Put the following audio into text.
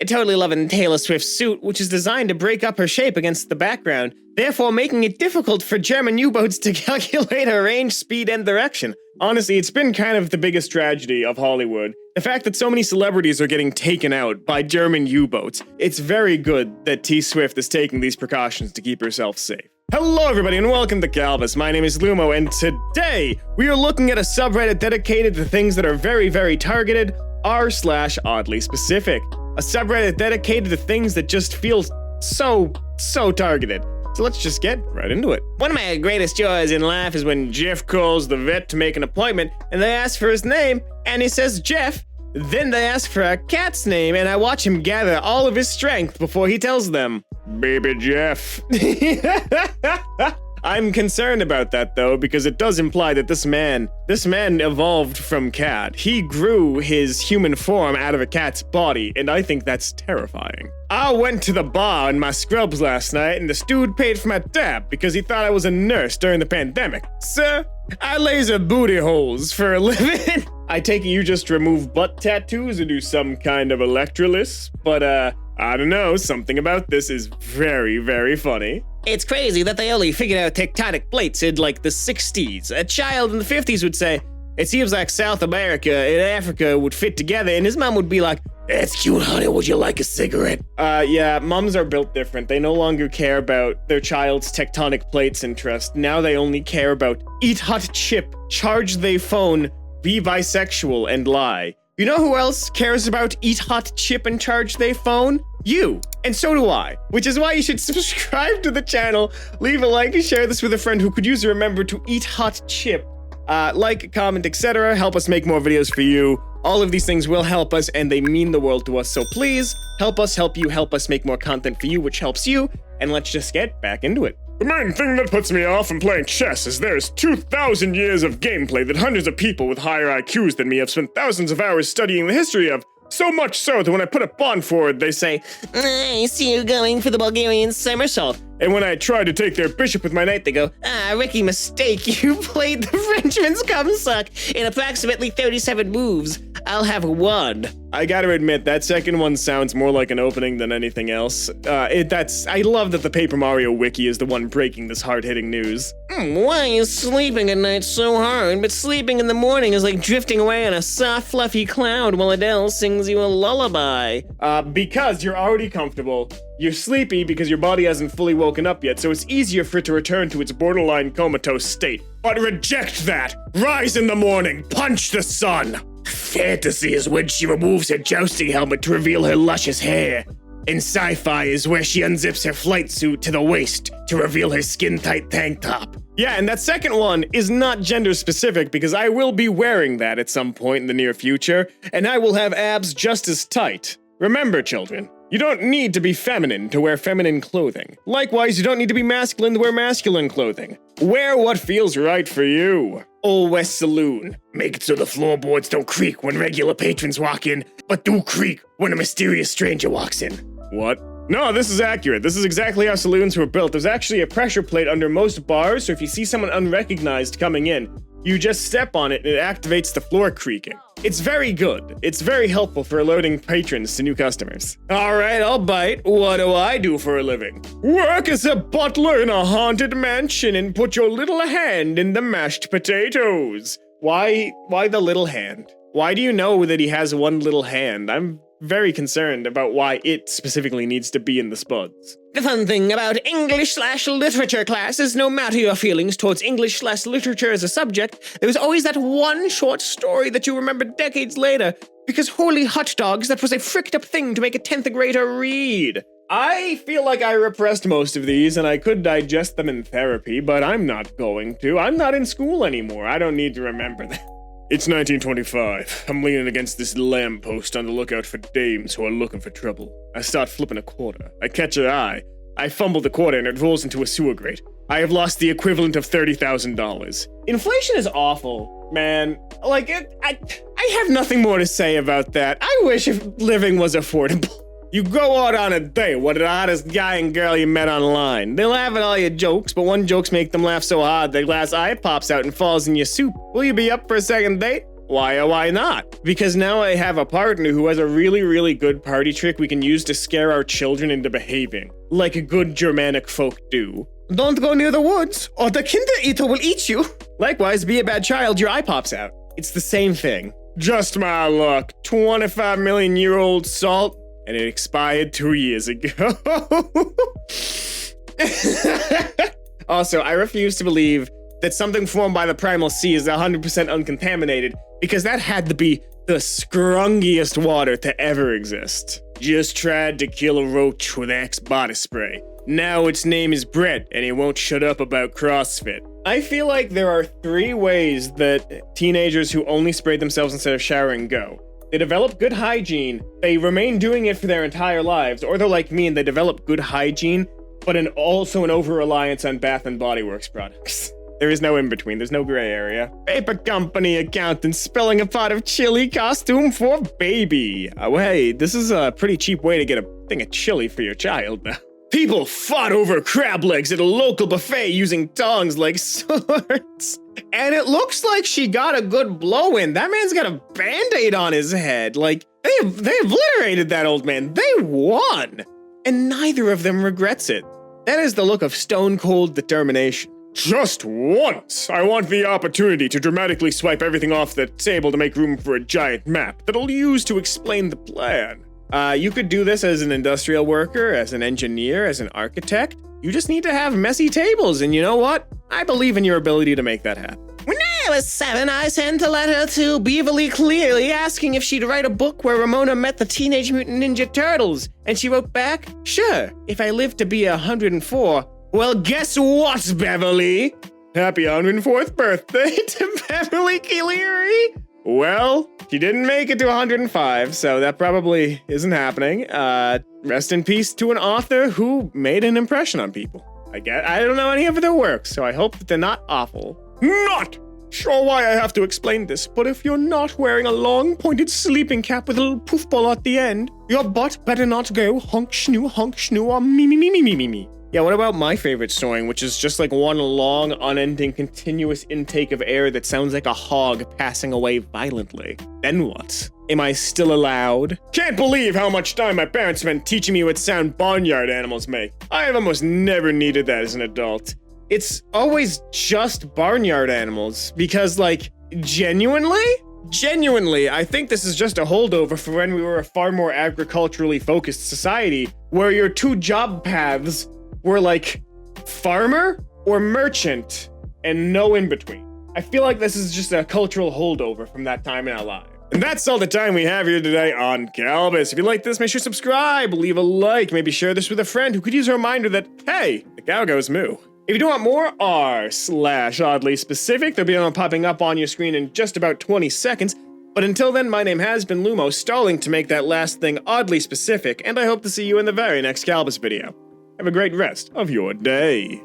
totally loving Taylor Swift's suit, which is designed to break up her shape against the background, therefore making it difficult for German U-boats to calculate her range, speed, and direction. Honestly, it's been kind of the biggest tragedy of Hollywood. The fact that so many celebrities are getting taken out by German U-boats. It's very good that T Swift is taking these precautions to keep herself safe. Hello everybody and welcome to Kalbus. My name is Lumo and today we are looking at a subreddit dedicated to things that are very, very targeted, r/OddlySpecific. A subreddit dedicated to things that just feel so targeted. So let's just get right into it. One of my greatest joys in life is when Jeff calls the vet to make an appointment and they ask for his name and he says Jeff. Then they ask for a cat's name and I watch him gather all of his strength before he tells them, Baby Jeff. I'm concerned about that though, because it does imply that this man evolved from cat. He grew his human form out of a cat's body, and I think that's terrifying. I went to the bar in my scrubs last night, and the steward paid for my tab because he thought I was a nurse during the pandemic. Sir, I laser booty holes for a living. I take it you just remove butt tattoos or do some kind of electrolysis, but I don't know, something about this is very, very funny. It's crazy that they only figured out tectonic plates in like the 60s. A child in the 50s would say, it seems like South America and Africa would fit together, and his mom would be like, that's cute, honey, would you like a cigarette? Yeah, moms are built different. They no longer care about their child's tectonic plates interest. Now they only care about eat hot chip, charge they phone, be bisexual, and lie. You know who else cares about eat hot chip and charge they phone? You. And so do I. Which is why you should subscribe to the channel, leave a like, and share this with a friend who could use a remember to eat hot chip. Like, comment, etc. Help us make more videos for you. All of these things will help us and they mean the world to us. So please, help us help you, help us make more content for you, which helps you. And let's just get back into it. The main thing that puts me off from playing chess is there's 2,000 years of gameplay that hundreds of people with higher IQs than me have spent thousands of hours studying the history of. So much so that when I put a pawn forward, they say, I see you going for the Bulgarian somersault. And when I try to take their bishop with my knight, they go, Ricky, mistake, you played the Frenchman's cum suck in approximately 37 moves. I'll have one. I gotta admit, that second one sounds more like an opening than anything else. I love that the Paper Mario wiki is the one breaking this hard-hitting news. Why are you sleeping at night so hard, but sleeping in the morning is like drifting away on a soft, fluffy cloud while Adele sings you a lullaby? Because you're already comfortable. You're sleepy because your body hasn't fully woken up yet, so it's easier for it to return to its borderline comatose state. But reject that! Rise in the morning, punch the sun! Fantasy is when she removes her jousting helmet to reveal her luscious hair. And sci-fi is where she unzips her flight suit to the waist to reveal her skin-tight tank top. Yeah, and that second one is not gender-specific because I will be wearing that at some point in the near future, and I will have abs just as tight. Remember, children, you don't need to be feminine to wear feminine clothing. Likewise, you don't need to be masculine to wear masculine clothing. Wear what feels right for you. Old West Saloon. Make it so the floorboards don't creak when regular patrons walk in, but do creak when a mysterious stranger walks in. What? No, this is accurate. This is exactly how saloons were built. There's actually a pressure plate under most bars, so if you see someone unrecognized coming in, you just step on it and it activates the floor creaking. It's very good. It's very helpful for alerting patrons to new customers. Alright, I'll bite. What do I do for a living? Work as a butler in a haunted mansion and put your little hand in the mashed potatoes. Why the little hand? Why do you know that he has one little hand? I'm very concerned about why it specifically needs to be in the spuds. The fun thing about English/literature class is no matter your feelings towards English/literature as a subject, there's always that one short story that you remember decades later, because holy hot dogs, that was a fricked up thing to make a 10th grader read. I feel like I repressed most of these and I could digest them in therapy, but I'm not going to. I'm not in school anymore. I don't need to remember that. It's 1925. I'm leaning against this lamppost on the lookout for dames who are looking for trouble. I start flipping a quarter. I catch her eye. I fumble the quarter and it rolls into a sewer grate. I have lost the equivalent of $30,000. Inflation is awful, man. Like, I have nothing more to say about that. I wish if living was affordable. You go out on a date with the hottest guy and girl you met online. They laugh at all your jokes, but one jokes make them laugh so hard their glass eye pops out and falls in your soup. Will you be up for a second date? Why not? Because now I have a partner who has a really, really good party trick we can use to scare our children into behaving, like a good Germanic folk do. Don't go near the woods, or the Kinder Eater will eat you. Likewise, be a bad child, your eye pops out. It's the same thing. Just my luck. 25 million year old salt, and it expired 2 years ago. Also, I refuse to believe that something formed by the primal sea is 100% uncontaminated, because that had to be the scrungiest water to ever exist. Just tried to kill a roach with Axe body spray. Now its name is Brett, and he won't shut up about CrossFit. I feel like there are 3 ways that teenagers who only spray themselves instead of showering go. They develop good hygiene, they remain doing it for their entire lives, or they're like me and they develop good hygiene, but also an over-reliance on Bath & Body Works products. There is no in-between, there's no gray area. Paper company accountant spilling a pot of chili costume for baby. Oh, hey, this is a pretty cheap way to get a thing of chili for your child, though. People fought over crab legs at a local buffet using tongs like swords. And it looks like she got a good blow in. That man's got a band-aid on his head. Like, they obliterated that old man. They won. And neither of them regrets it. That is the look of stone-cold determination. Just once, I want the opportunity to dramatically swipe everything off the table to make room for a giant map that I'll use to explain the plan. You could do this as an industrial worker, as an engineer, as an architect. You just need to have messy tables, and you know what? I believe in your ability to make that happen. When I was 7, I sent a letter to Beverly Cleary asking if she'd write a book where Ramona met the Teenage Mutant Ninja Turtles, and she wrote back, "Sure, if I live to be 104. Well, guess what, Beverly? Happy 104th birthday to Beverly Cleary. Well, she didn't make it to 105, so that probably isn't happening. Rest in peace to an author who made an impression on people. I don't know any of their works, so I hope that they're not awful. Not sure why I have to explain this, but if you're not wearing a long, pointed sleeping cap with a little poof ball at the end, your butt better not go honk schnoo, or me. Yeah, what about my favorite snoring, which is just like one long, unending, continuous intake of air that sounds like a hog passing away violently? Then what? Am I still allowed? Can't believe how much time my parents spent teaching me what sound barnyard animals make. I have almost never needed that as an adult. It's always just barnyard animals, because, like, genuinely, I think this is just a holdover for when we were a far more agriculturally focused society, where your 2 job paths were like farmer or merchant and no in between. I feel like this is just a cultural holdover from that time in our lives. And that's all the time we have here today on Kalbus. If you like this, make sure to subscribe, leave a like, maybe share this with a friend who could use a reminder that, hey, the cow goes moo. If you do want more, r/OddlySpecific, there'll be one popping up on your screen in just about 20 seconds. But until then, my name has been Lumo, stalling to make that last thing oddly specific, and I hope to see you in the very next Kalbus video. Have a great rest of your day.